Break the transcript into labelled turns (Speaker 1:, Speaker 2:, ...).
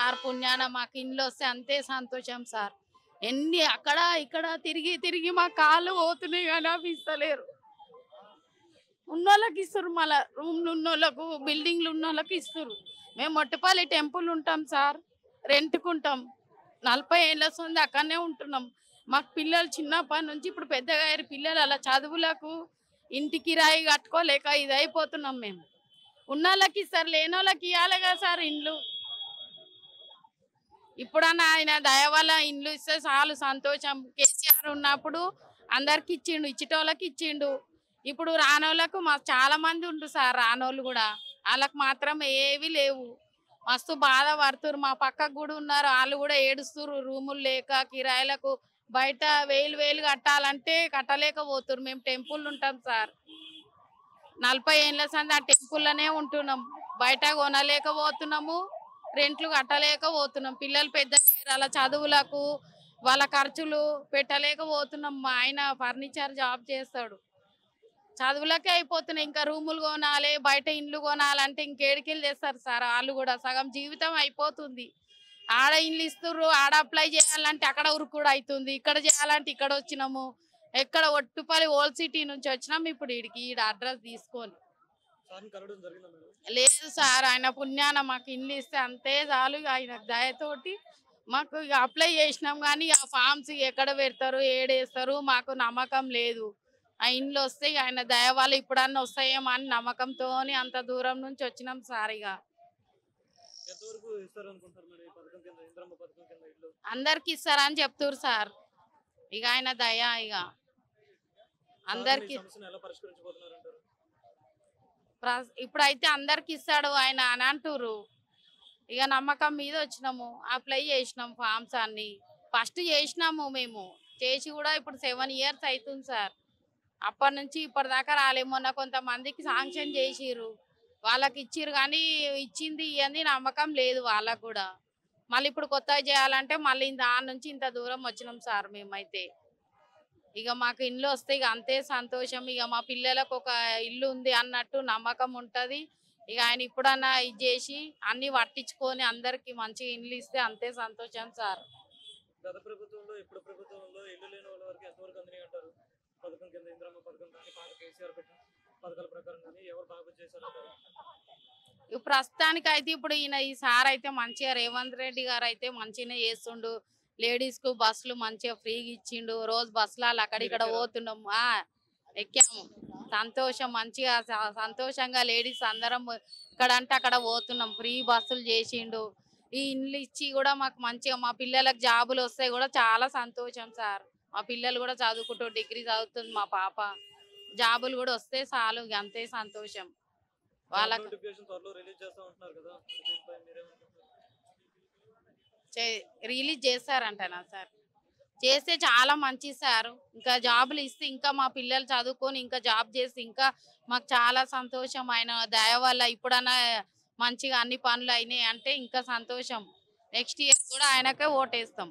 Speaker 1: Sir పుణ్యాన మాకు ఇండ్లు వస్తే అంతే సంతోషం సార్. ఎన్ని అక్కడ ఇక్కడ తిరిగి తిరిగి మా కాళ్ళు పోతున్నాయి కానీ అవి ఇస్తలేరు. ఉన్నోళ్ళకి ఇస్తారు, మళ్ళా రూమ్లు ఉన్నోళ్ళకు బిల్డింగ్లు ఉన్నోళ్ళకి ఇస్తారు. మేము మొట్టిపల్లి టెంపుల్ ఉంటాం సార్, రెంట్కుంటాం. 40 ఏళ్ళ వస్తుంది అక్కడనే ఉంటున్నాం. మాకు పిల్లలు చిన్నప్పటి నుంచి ఇప్పుడు పెద్దగా అయ్యారు పిల్లలు, అలా చదువులకు ఇంటి కిరాయి కట్టుకోలేక ఇది అయిపోతున్నాం మేము. ఉన్నోళ్ళకి ఇస్తారు, లేనోళ్ళకి ఇవ్వాలి కదా సార్ ఇండ్లు. ఇప్పుడన్నా ఆయన దయ వల్ల ఇండ్లు ఇస్తే చాలు సంతోషం. కేసీఆర్ ఉన్నప్పుడు అందరికి ఇచ్చిండు, ఇచ్చేటోళ్ళకి ఇచ్చిండు. ఇప్పుడు రానోళ్ళకు మాకు చాలా మంది ఉండ్రు సార్, రానోళ్ళు కూడా వాళ్ళకి మాత్రం ఏవి లేవు. మస్తు బాధ పడుతురు. మా పక్కకు కూడా ఉన్నారు, వాళ్ళు కూడా ఏడుస్తురు. రూములు లేక కిరాయిలకు బయట వేలు వేలు కట్టాలంటే కట్టలేకపోతురు. మేము టెంపుల్ ఉంటాం సార్, 40 ఏళ్ళ సంది ఆ టెంపుల్లోనే ఉంటున్నాం. బయట కొనలేకపోతున్నాము, రెంట్లు కట్టలేకపోతున్నాం. పిల్లలు పెద్ద అలా చదువులకు వాళ్ళ ఖర్చులు పెట్టలేకపోతున్నాం. మా ఆయన ఫర్నిచర్ జాబ్ చేస్తాడు, చదువులకే అయిపోతున్నాయి. ఇంకా రూములు కొనాలి, బయట ఇండ్లు కొనాలంటే ఇంకేడికెళ్ళి తెస్తారు సార్. వాళ్ళు కూడా సగం జీవితం అయిపోతుంది. ఆడ ఇండ్లు ఇస్తుర్రు, ఆడ అప్లై చేయాలంటే అక్కడ ఉరుకుడు అవుతుంది, ఇక్కడ చేయాలంటే ఇక్కడ వచ్చినాము. ఎక్కడ ఒట్టుపల్లి ఓల్డ్ సిటీ నుంచి వచ్చినాం ఇప్పుడు ఈడ అడ్రస్ తీసుకొని. లేదు సార్, ఆయన పుణ్యాన మాకు ఇండ్లు ఇస్తే అంతే చాలు. ఆయన దయతోటి మాకు ఇక అప్లై చేసినాం కానీ ఆ ఫామ్స్ ఎక్కడ పెడతారు ఏడేస్తారు మాకు నమ్మకం లేదు. ఆ ఇండ్లు వస్తే ఆయన దయ వల్ల ఇప్పుడన్నా వస్తాయేమో అని నమ్మకంతో అంత దూరం నుంచి వచ్చినాం సార్. ఇక అందరికి ఇస్తారని చెప్తారు సార్. ఇక ఆయన దయ ఇక అందరికి ఇప్పుడైతే అందరికి ఇస్తాడు ఆయన అని అంటారు. ఇక నమ్మకం మీద వచ్చినాము, అప్లై చేసినాం ఫామ్స్ అన్ని. ఫస్ట్ చేసినాము మేము, చేసి కూడా ఇప్పుడు 7 ఇయర్స్ అవుతుంది సార్. అప్పటి నుంచి ఇప్పటిదాకా రాలే. మొన్న కొంతమందికి శాంక్షన్ చేసిర్రు, వాళ్ళకి ఇచ్చిర్రు కానీ ఇచ్చింది ఇవన్నీ నమ్మకం లేదు వాళ్ళకు కూడా. మళ్ళీ ఇప్పుడు కొత్తగా చేయాలంటే మళ్ళీ దాని నుంచి ఇంత దూరం వచ్చినాం సార్ మేమైతే. ఇక మాకు ఇల్లు వస్తే ఇక అంతే సంతోషం. ఇక మా పిల్లలకు ఒక ఇల్లు ఉంది అన్నట్టు నమ్మకం ఉంటది. ఇక ఆయన ఇప్పుడన్నా ఇది చేసి అన్ని పట్టించుకొని అందరికి మంచిగా ఇల్లు ఇస్తే అంతే సంతోషం సార్.
Speaker 2: గత ప్రభుత్వంలో ఇప్పుడు ప్రభుత్వంలో ఇల్లు లేని వాళ్ళ వరకు ఎంతవరకు అందినాయి అంటారు? పథకం కింద ఇంద్రమ్మ పథకం కానీ పాత కేసీఆర్ పెట్టిన పథకాల ప్రకారం కానీ ఎవరు బాగా చేశారంటారు?
Speaker 1: ప్రస్తుతానికి అయితే ఇప్పుడు ఈ సార్ అయితే మంచిగా, రేవంత్ రెడ్డి గారు అయితే మంచిగానే చేస్తుండు. లేడీస్ కు బస్సులు మంచిగా ఫ్రీగా ఇచ్చిండు. రోజు బస్సులలో అక్కడిక్కడ పోతున్నాము, ఎక్కాము. సంతోషం, మంచిగా సంతోషంగా లేడీస్ అందరం ఇక్కడ అంటే అక్కడ పోతున్నాం. ఫ్రీ బస్సులు చేసిండు. ఈ ఇండ్లు ఇచ్చి కూడా మాకు మంచిగా మా పిల్లలకు జాబులు వస్తాయి కూడా చాలా సంతోషం సార్. మా పిల్లలు కూడా చదువుకుంటూ డిగ్రీ చదువుతుంది మా పాప, జాబులు కూడా వస్తే చాలు అంతే సంతోషం. వాళ్ళకి రిలీజ్ చేస్తారంటనా సార్? చేస్తే చాలా మంచిది సార్. ఇంకా జాబులు ఇస్తే ఇంకా మా పిల్లలు చదువుకొని ఇంకా జాబ్ చేస్తే ఇంకా మాకు చాలా సంతోషం. ఆయన దయ వల్ల ఇప్పుడన్నా మంచిగా అన్ని పనులు అయినాయి అంటే ఇంకా సంతోషం. నెక్స్ట్ ఇయర్ కూడా ఆయనకే ఓటేస్తాం.